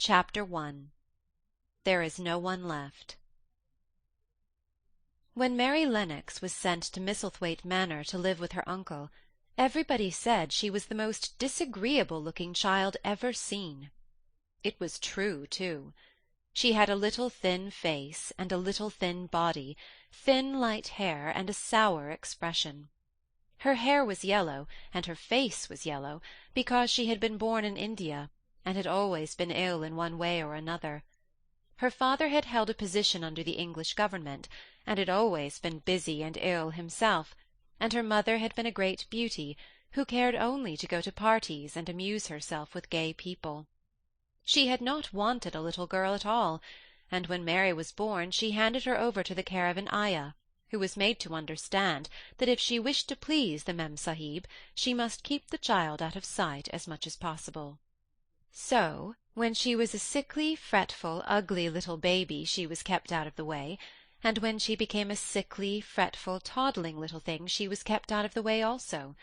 Chapter 1 There is no one left. When Mary Lennox was sent to Misselthwaite Manor to live with her uncle, everybody said she was the most disagreeable-looking child ever seen. It was true, too. She had a little thin face and a little thin body, thin light hair, and a sour expression. Her hair was yellow, and her face was yellow, because she had been born in India, and had always been ill in one way or another. Her father had held a position under the English government, and had always been busy and ill himself, and her mother had been a great beauty, who cared only to go to parties and amuse herself with gay people. She had not wanted a little girl at all, and when Mary was born she handed her over to the care of an ayah, who was made to understand that if she wished to please the Mem-Sahib, she must keep the child out of sight as much as possible. So, when she was a sickly, fretful, ugly little baby, she was kept out of the way, and when she became a sickly, fretful, toddling little thing, she was kept out of the way also.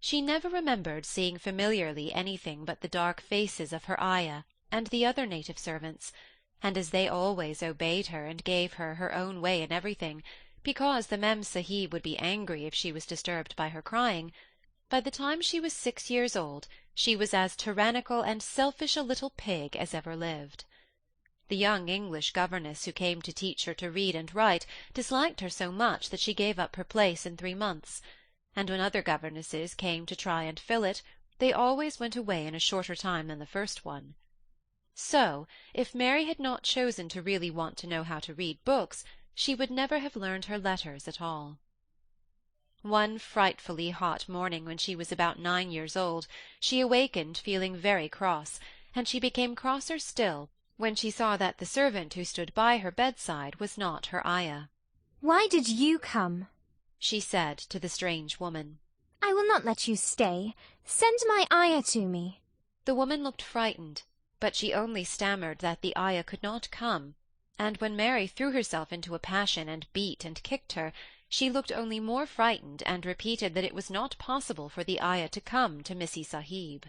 She never remembered seeing familiarly anything but the dark faces of her ayah and the other native servants, and as they always obeyed her and gave her her own way in everything, because the Mem-Sahib would be angry if she was disturbed by her crying, by the time she was 6 years old she was as tyrannical and selfish a little pig as ever lived. The young English governess who came to teach her to read and write disliked her so much that she gave up her place in 3 months, and when other governesses came to try and fill it, they always went away in a shorter time than the first one. So, if Mary had not chosen to really want to know how to read books, she would never have learned her letters at all. One frightfully hot morning when she was about 9 years old, she awakened feeling very cross, and she became crosser still when she saw that the servant who stood by her bedside was not her ayah. "Why did you come?" she said to the strange woman. "I will not let you stay. Send my ayah to me." The woman looked frightened, but she only stammered that the ayah could not come, and when Mary threw herself into a passion and beat and kicked her, she looked only more frightened and repeated that it was not possible for the ayah to come to Missy Sahib.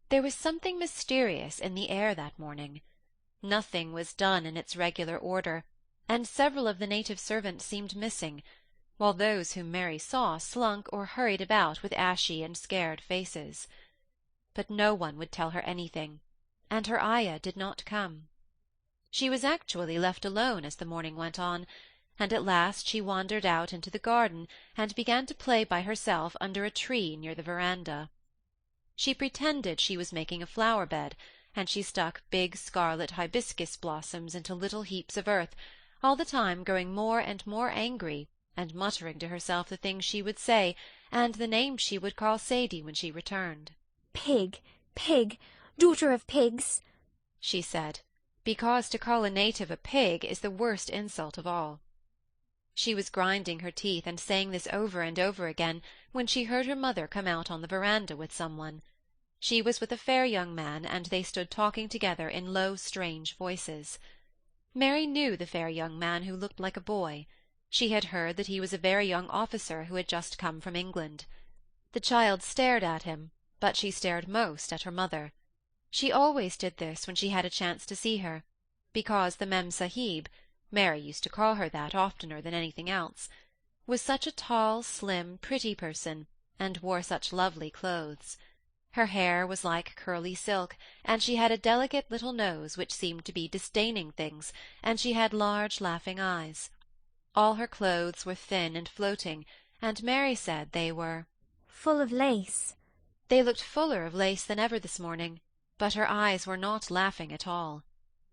There was something mysterious in the air that morning. Nothing was done in its regular order, and several of the native servants seemed missing, while those whom Mary saw slunk or hurried about with ashy and scared faces. But no one would tell her anything, and her ayah did not come. She was actually left alone as the morning went on, and at last she wandered out into the garden and began to play by herself under a tree near the veranda. She pretended she was making a flower-bed, and she stuck big scarlet hibiscus blossoms into little heaps of earth, all the time growing more and more angry, and muttering to herself the things she would say, and the names she would call Sadie when she returned. "Pig, pig, daughter of pigs," she said, because to call a native a pig is the worst insult of all. She was grinding her teeth and saying this over and over again when she heard her mother come out on the veranda with someone. She was with a fair young man, and they stood talking together in low, strange voices. Mary knew the fair young man who looked like a boy. She had heard that he was a very young officer who had just come from England. The child stared at him, but she stared most at her mother. She always did this when she had a chance to see her, because the Mem-Sahib, Mary used to call her that oftener than anything else, was such a tall, slim, pretty person, and wore such lovely clothes. Her hair was like curly silk, and she had a delicate little nose which seemed to be disdaining things, and she had large laughing eyes. All her clothes were thin and floating, and Mary said they were "full of lace." They looked fuller of lace than ever this morning, but her eyes were not laughing at all.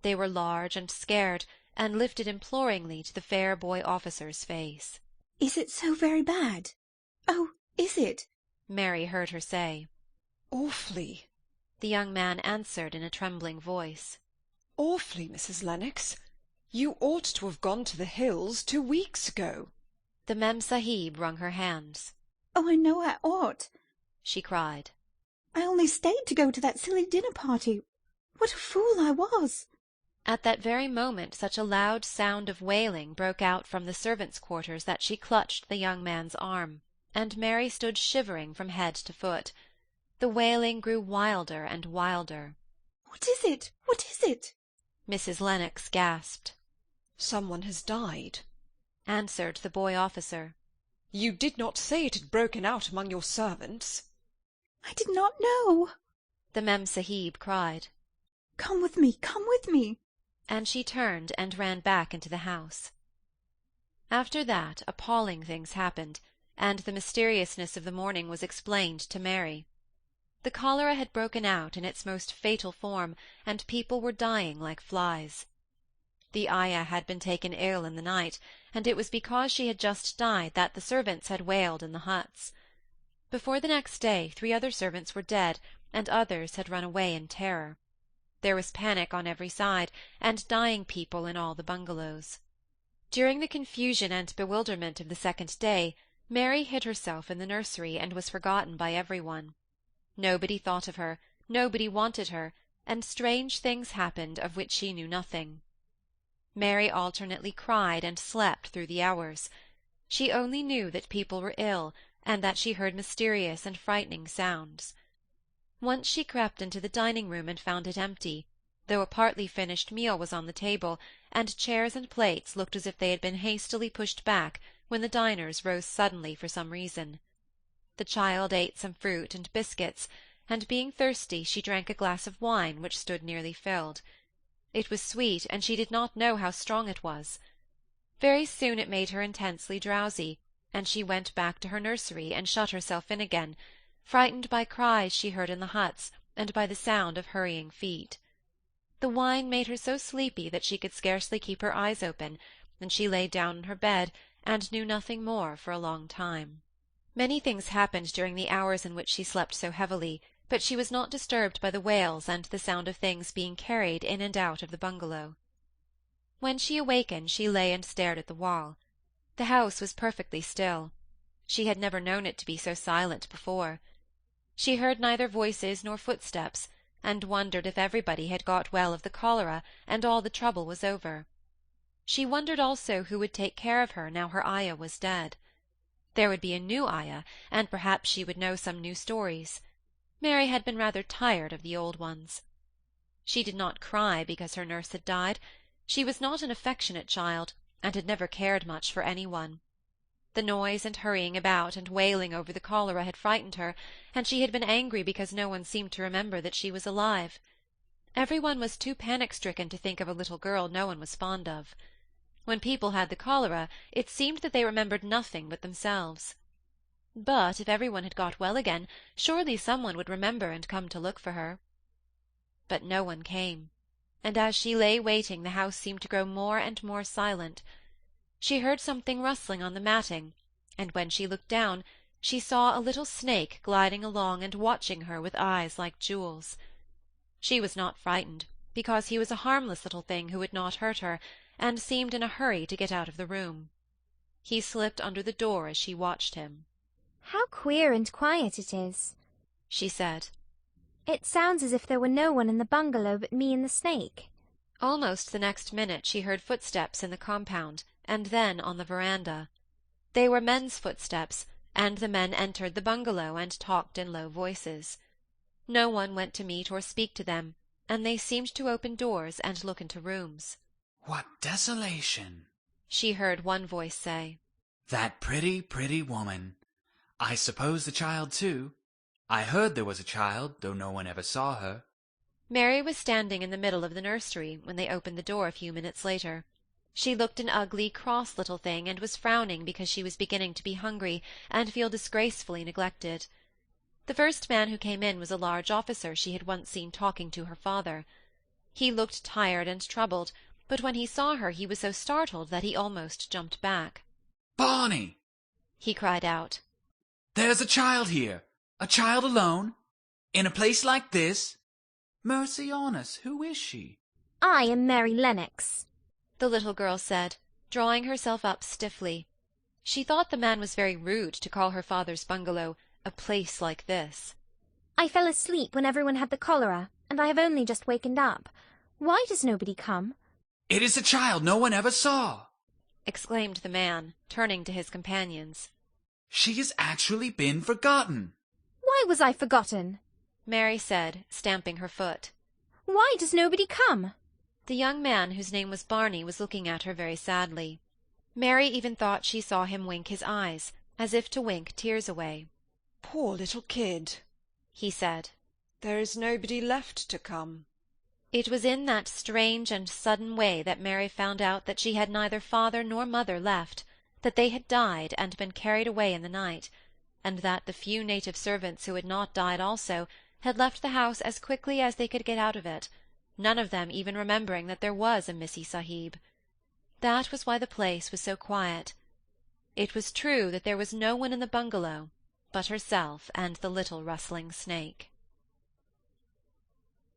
They were large and scared, and lifted imploringly to the fair boy officer's face. "Is it so very bad? Oh, is it?" Mary heard her say. "Awfully," the young man answered in a trembling voice. "Awfully, Mrs. Lennox. You ought to have gone to the hills 2 weeks ago." The Mem-Sahib wrung her hands. "Oh, I know I ought," she cried. "I only stayed to go to that silly dinner party. What a fool I was!" At that very moment such a loud sound of wailing broke out from the servants' quarters that she clutched the young man's arm, and Mary stood shivering from head to foot. The wailing grew wilder and wilder. What is it? What is it? Mrs. Lennox gasped. Someone has died, answered the boy officer. You did not say it had broken out among your servants. I did not know. The Mem-Sahib cried. Come with me, come with me. And she turned and ran back into the house. After that, appalling things happened, and the mysteriousness of the morning was explained to Mary. The cholera had broken out in its most fatal form, and people were dying like flies. The ayah had been taken ill in the night, and it was because she had just died that the servants had wailed in the huts. Before the next day 3 other servants were dead, and others had run away in terror. There was panic on every side, and dying people in all the bungalows. During the confusion and bewilderment of the second day, Mary hid herself in the nursery and was forgotten by everyone. Nobody thought of her, nobody wanted her, and strange things happened of which she knew nothing. Mary alternately cried and slept through the hours. She only knew that people were ill, and that she heard mysterious and frightening sounds. Once she crept into the dining-room and found it empty, though a partly finished meal was on the table, and chairs and plates looked as if they had been hastily pushed back when the diners rose suddenly for some reason. The child ate some fruit and biscuits, and being thirsty she drank a glass of wine which stood nearly filled. It was sweet, and she did not know how strong it was. Very soon it made her intensely drowsy, and she went back to her nursery and shut herself in again, frightened by cries she heard in the huts and by the sound of hurrying feet. The wine made her so sleepy that she could scarcely keep her eyes open, and she lay down in her bed and knew nothing more for a long time. Many things happened during the hours in which she slept so heavily, but she was not disturbed by the wails and the sound of things being carried in and out of the bungalow. When she awakened she lay and stared at the wall. The house was perfectly still. She had never known it to be so silent before. She heard neither voices nor footsteps, and wondered if everybody had got well of the cholera and all the trouble was over. She wondered also who would take care of her now her ayah was dead. There would be a new ayah, and perhaps she would know some new stories. Mary had been rather tired of the old ones. She did not cry because her nurse had died. She was not an affectionate child, and had never cared much for any one. The noise and hurrying about and wailing over the cholera had frightened her, and she had been angry because no one seemed to remember that she was alive. Every one was too panic-stricken to think of a little girl no one was fond of. When people had the cholera, it seemed that they remembered nothing but themselves. But if every one had got well again, surely some one would remember and come to look for her. But no one came, and as she lay waiting the house seemed to grow more and more silent. She heard something rustling on the matting, and when she looked down, she saw a little snake gliding along and watching her with eyes like jewels. She was not frightened, because he was a harmless little thing who would not hurt her, and seemed in a hurry to get out of the room. He slipped under the door as she watched him. How queer and quiet it is, she said. It sounds as if there were no one in the bungalow but me and the snake. Almost the next minute she heard footsteps in the compound, and then on the veranda. They were men's footsteps, and the men entered the bungalow and talked in low voices. No one went to meet or speak to them, and they seemed to open doors and look into rooms. "What desolation!" she heard one voice say. "That pretty, pretty woman. I suppose the child, too. I heard there was a child, though no one ever saw her." Mary was standing in the middle of the nursery when they opened the door a few minutes later. She looked an ugly, cross little thing, and was frowning because she was beginning to be hungry and feel disgracefully neglected. The first man who came in was a large officer she had once seen talking to her father. He looked tired and troubled, but when he saw her he was so startled that he almost jumped back. "Barney!" he cried out. "There's a child here! A child alone? In a place like this? Mercy on us, who is she?" I am Mary Lennox, the little girl said, drawing herself up stiffly. She thought the man was very rude to call her father's bungalow a place like this. I fell asleep when everyone had the cholera, and I have only just wakened up. Why does nobody come? "It is a child no one ever saw!" exclaimed the man, turning to his companions. "She has actually been forgotten!" Why was I forgotten? Mary said, stamping her foot. Why does nobody come? The young man, whose name was Barney, was looking at her very sadly. Mary even thought she saw him wink his eyes, as if to wink tears away. Poor little kid, he said. There is nobody left to come. It was in that strange and sudden way that Mary found out that she had neither father nor mother left, that they had died and been carried away in the night, and that the few native servants who had not died also had left the house as quickly as they could get out of it, none of them even remembering that there was a Missy Sahib. That was why the place was so quiet. It was true that there was no one in the bungalow but herself and the little rustling snake.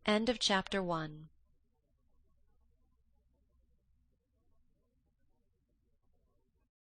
End of chapter 1.